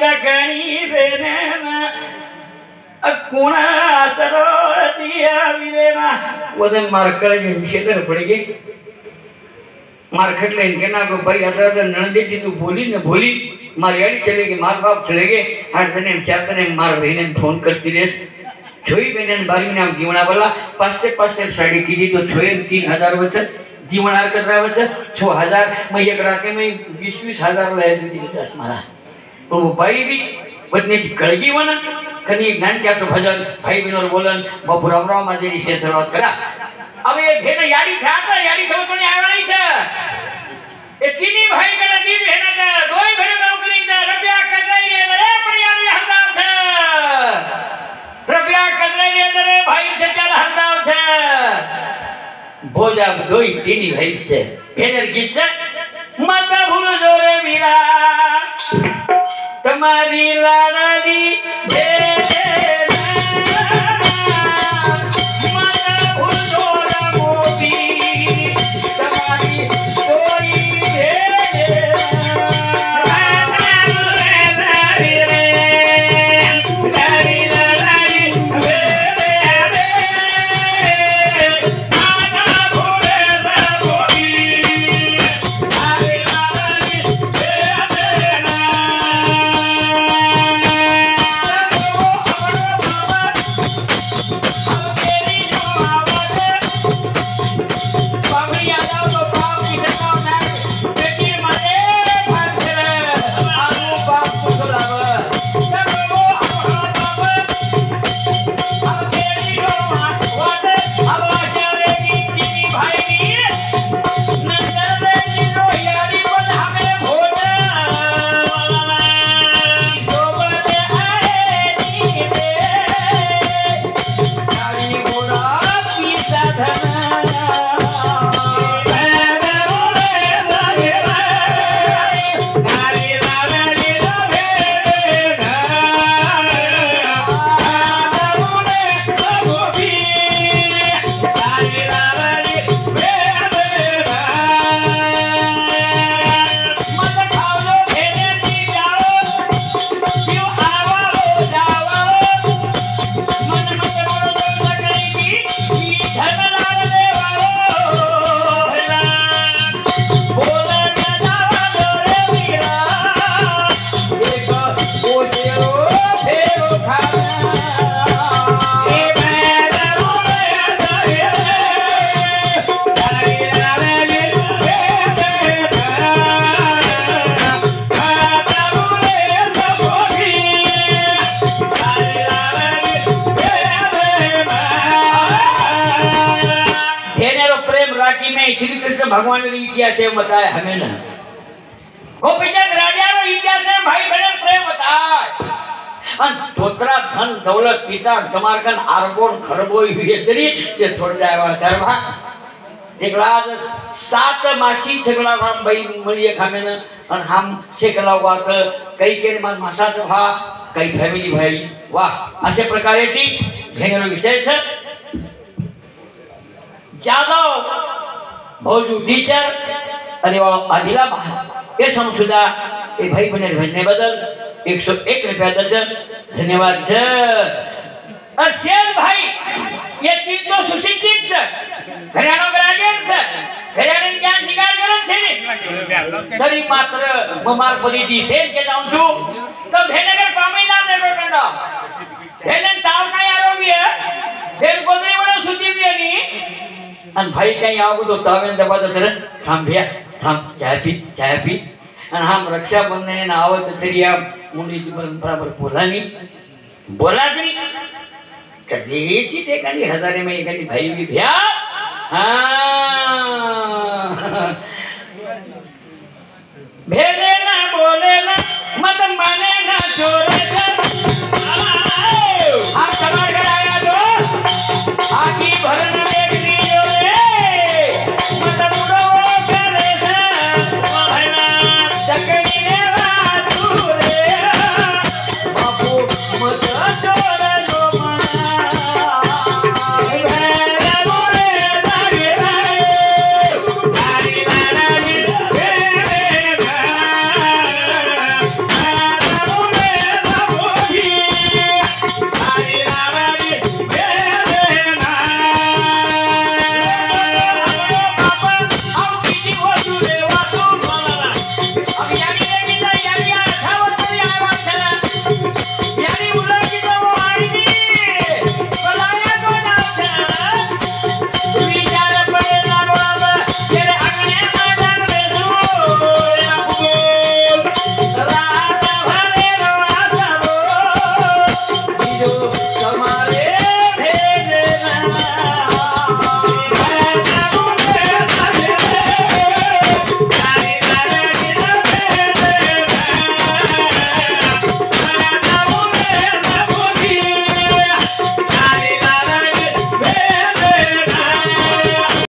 लखनी बेना कुणा सरो दिया विलेना वदन मार्कड़ शेदर पड़ेगे मार्केट लाइन के ना को भाई आता तो नंदे थी तू बोली न बोली मारी गाड़ी चलेगी मार बाप चलेगे 8 दिन 4 दिन मार बहन फोन करती रेस छोई बहन बारी में जीवना बोला 500 साड़ी की दी तो छोई 3000 वचन जीवनार कतरा वचन 6000 मैं एक राके में 20,000 लाया थी विकास मारा तो वो भाई भी बदने की कड़गी वना कनी ज्ञान क्या तो भजन भाई बिनोर बोलन बपुरावराव माझे विषय शुरुआत करा अब ये भेन यारी था तो यारी समझ में आवानी छे ए तीनी भाई का नदी भेन का दोई भेन का उकरी दा रुपया कतराई रे रे पड़ियाली हंदाव छे रुपया कतराई रे रे भाई से चाल हंदाव छे बोजा दोई तीनी भाई छे भेनर गीत छे मत भूल जोरे मीरा तुम्हारी लाडली श्री कृष्ण भगवान ने इतिहास है बताया हमें ना गोपीचंद राजा नो इतिहास है भाई बहन प्रेम बताए अन तोतरा धन दौलत पिसा तमारकन आरबोन खरबोई हुए तरी से छोड़ जाएगा सरभा देखलाज 7 मासी छगला हम भाई मलिए खामे ना अन हम शेकला हुआ तो कई के मन मासा तो हा कई फैमिली भाई वाह असे प्रकारे थी भेनेरो विषय छे जादव भौजू टीचर अरे वो आदिलाबाद ये समझुदा ये भाई बने भेजने बदल 101 रुपया दर्जन धन्यवाद सर और शेर भाई ये तीन तो सुशिक्षित छे घरानो ग्रेजुएट छे घराने ज्ञान शिकार करन छे ने तरी मात्र ममार परीजी शेर के जाऊं छु तो भेनगर पामेदार ने बेटा भेनन ताव का यारो भी है फिर गोदरी बड़ा सुती भी है नी अन भाई कहीं आओ तो तावेन दबा दे रे थाम भैया थाम चाय पी अन हम रक्षा बंधन ने आवत तरिया मुंडी जी बराबर बोला जी कदी छी ते कदी हजारे में कदी भाई भी भैया हां